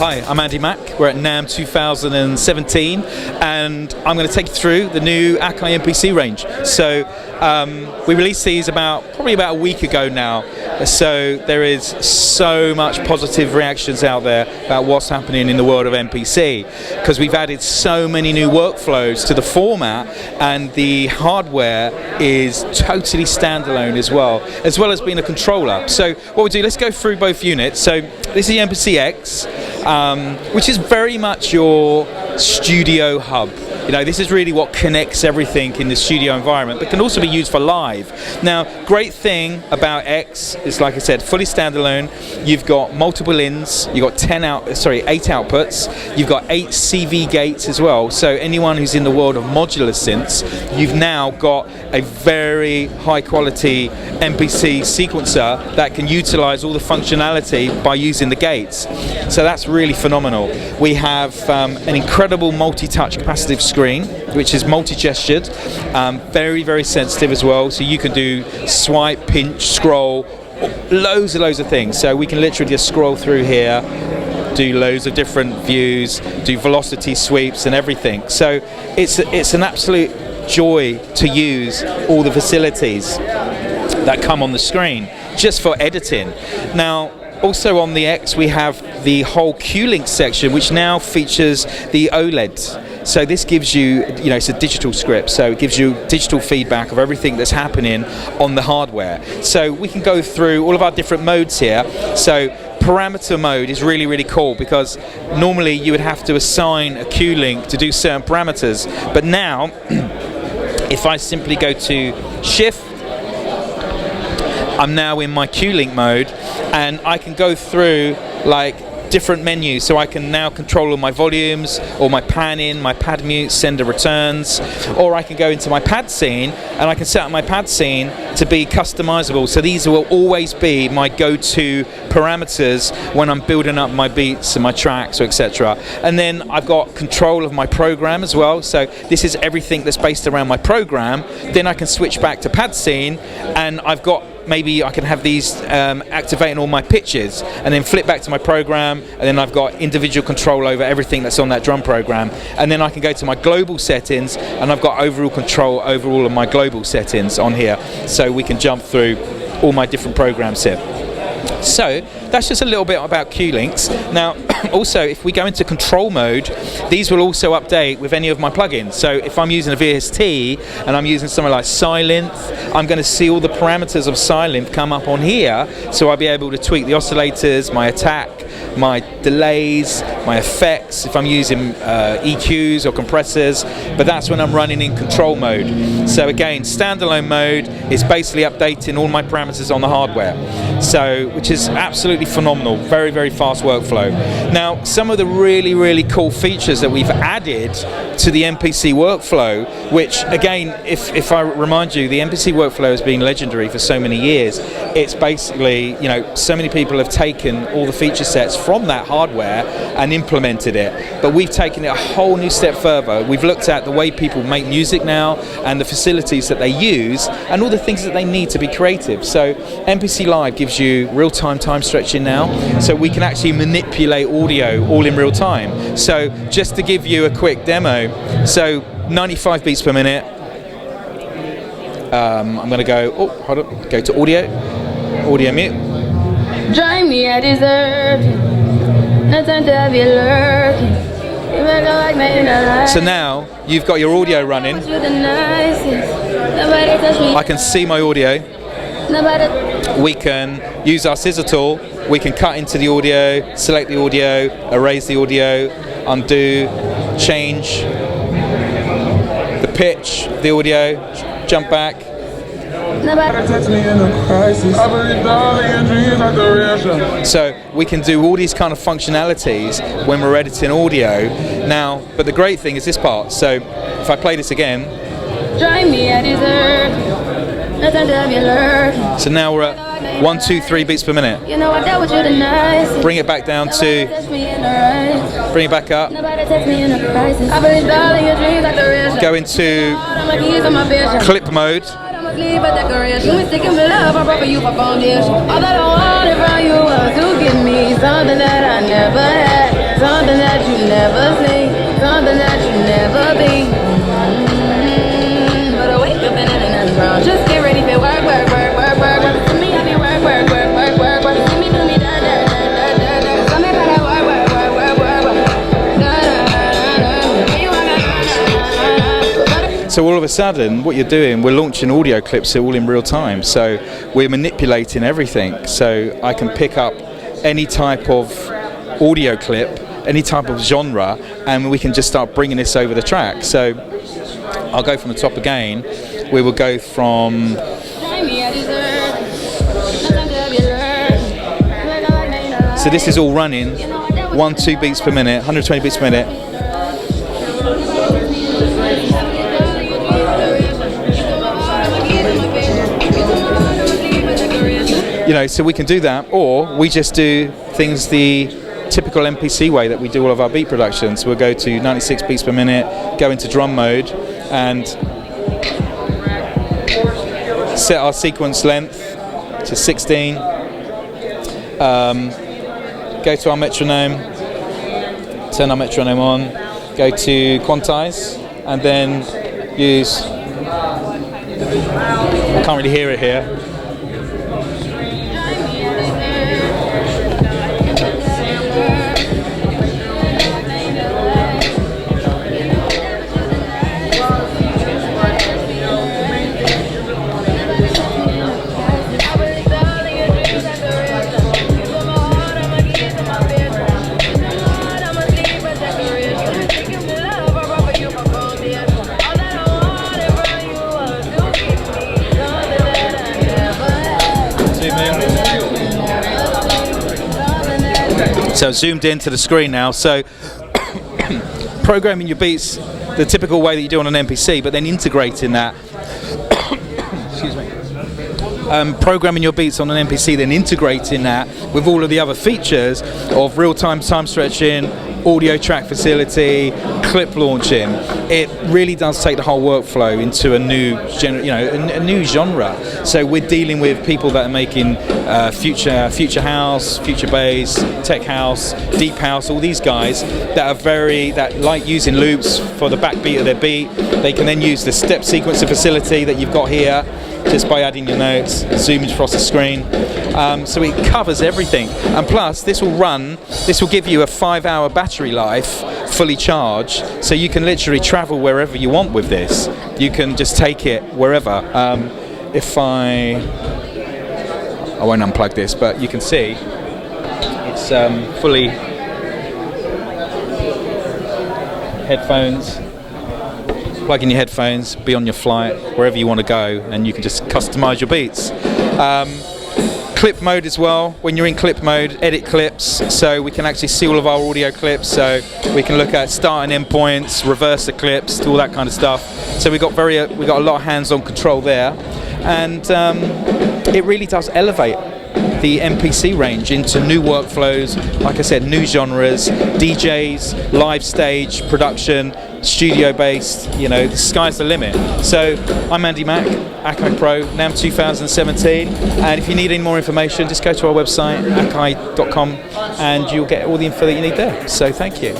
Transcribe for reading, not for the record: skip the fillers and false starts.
Hi, I'm Andy Mack. We're at NAMM 2017 and I'm going to take you through the new Akai MPC range. So we released these probably about a week ago now. So there is so much positive reactions out there about what's happening in the world of MPC, because we've added so many new workflows to the format, and the hardware is totally standalone as well as being a controller. So what we do, let's go through both units. So this is the MPC X, which is very much your studio hub. You know, this is really what connects everything in the studio environment, but can also be used for live. Now, great thing about X is, like I said, fully standalone. You've got multiple ins. You've got 8 outputs. You've got 8 CV gates as well. So anyone who's in the world of modular synths, you've now got a very high quality MPC sequencer that can utilize all the functionality by using the gates. So that's really phenomenal. We have an incredible multi-touch capacitive screen, which is multi-gestured, very, very sensitive as well. So you can do swipe, pinch, scroll, loads of things. So we can literally just scroll through here, do loads of different views, do velocity sweeps and everything. So it's an absolute joy to use all the facilities that come on the screen just for editing. Now, also on the X, we have the whole Q-Link section, which now features the OLED. So this gives you, it's a digital script, so it gives you digital feedback of everything that's happening on the hardware. So we can go through all of our different modes here. So parameter mode is really, really cool, because normally you would have to assign a Q-Link to do certain parameters. But now, if I simply go to Shift, I'm now in my Q-Link mode, and I can go through like different menus. So I can now control all my volumes, or my pan in, my pad mute, sender returns, or I can go into my pad scene and I can set up my pad scene to be customizable. So these will always be my go-to parameters when I'm building up my beats and my tracks, or etc. And then I've got control of my program as well. So this is everything that's based around my program. Then I can switch back to pad scene, and I've got, maybe I can have these activating all my pitches, and then flip back to my program, and then I've got individual control over everything that's on that drum program. And then I can go to my global settings, and I've got overall control over all of my global settings on here. So we can jump through all my different programs here. So that's just a little bit about Q-Links. Now, also, if we go into control mode, these will also update with any of my plugins. So if I'm using a VST and I'm using something like Sylenth, I'm going to see all the parameters of Sylenth come up on here. So I'll be able to tweak the oscillators, my attack, my delays, my effects, if I'm using EQs or compressors. But that's when I'm running in control mode. So again, standalone mode is basically updating all my parameters on the hardware. So, which is absolutely phenomenal, very, very fast workflow. Now, some of the really, really cool features that we've added to the MPC workflow, which again, if I remind you, the MPC workflow has been legendary for so many years. It's basically, so many people have taken all the feature sets from that hardware and implemented it. But we've taken it a whole new step further. We've looked at the way people make music now, and the facilities that they use, and all the things that they need to be creative. So MPC Live gives you real-time time stretching now, so we can actually manipulate audio all in real time. So just to give you a quick demo, so 95 beats per minute. I'm going to go, go to audio mute. Drive me, I deserve you. Nothing to have you lurking. So now you've got your audio running. I can see my audio. We can use our scissor tool. We can cut into the audio, select the audio, erase the audio, undo, change the pitch, the audio, jump back. So we can do all these kind of functionalities when we're editing audio now. But the great thing is this part. So if I play this again, so now we're at 1, 2, 3 beats per minute. Bring it back down to, bring it back up. Go into clip mode. Leave a decoration. Mistaken for love, I brought for you for foundation. All that I wanted from you was to give me something that I never had. something that you never see, something that you never be. But I wake up and nothing wrong. Just get ready for work, work, work, work, work, work. To me, I be work, work, work, work, work, work. See me do me da da da da da da. So me better work, work, work, work, work, work. Da da da da da. So all of a sudden, what you're doing, we're launching audio clips all in real time. So we're manipulating everything. So I can pick up any type of audio clip, any type of genre, and we can just start bringing this over the track. So I'll go from the top again. We will go from so this is all running 1-2 beats per minute, 120 beats per minute. You know, so we can do that, or we just do things the typical MPC way that we do all of our beat productions. We'll go to 96 beats per minute, go into drum mode, and set our sequence length to 16. Go to our metronome, turn our metronome on, go to quantize, and then use. I can't really hear it here. So zoomed into the screen now. So programming your beats the typical way that you do on an MPC, but then integrating that. Excuse me. Programming your beats on an MPC, then integrating that with all of the other features of real-time time stretching, audio track facility, clip launching. It really does take the whole workflow into a new, a new genre. So we're dealing with people that are making future house, future bass, tech house, deep house. All these guys that like using loops for the backbeat of their beat. They can then use the step sequencer facility that you've got here, just by adding your notes, zooming across the screen. So it covers everything. And plus, this will give you a 5-hour battery life, fully charged, so you can literally travel wherever you want with this. You can just take it wherever. If I won't unplug this, but you can see it's fully headphones. Plug in your headphones, be on your flight, wherever you want to go, and you can just customize your beats. Clip mode as well. When you're in clip mode, edit clips, so we can actually see all of our audio clips, so we can look at start and end points, reverse the clips, do all that kind of stuff. So we got a lot of hands-on control there, and it really does elevate the MPC range into new workflows, like I said, new genres, DJs, live stage, production, studio-based, the sky's the limit. So I'm Andy Mack, Akai Pro, NAMM 2017, and if you need any more information, just go to our website, akai.com, and you'll get all the info that you need there. So thank you.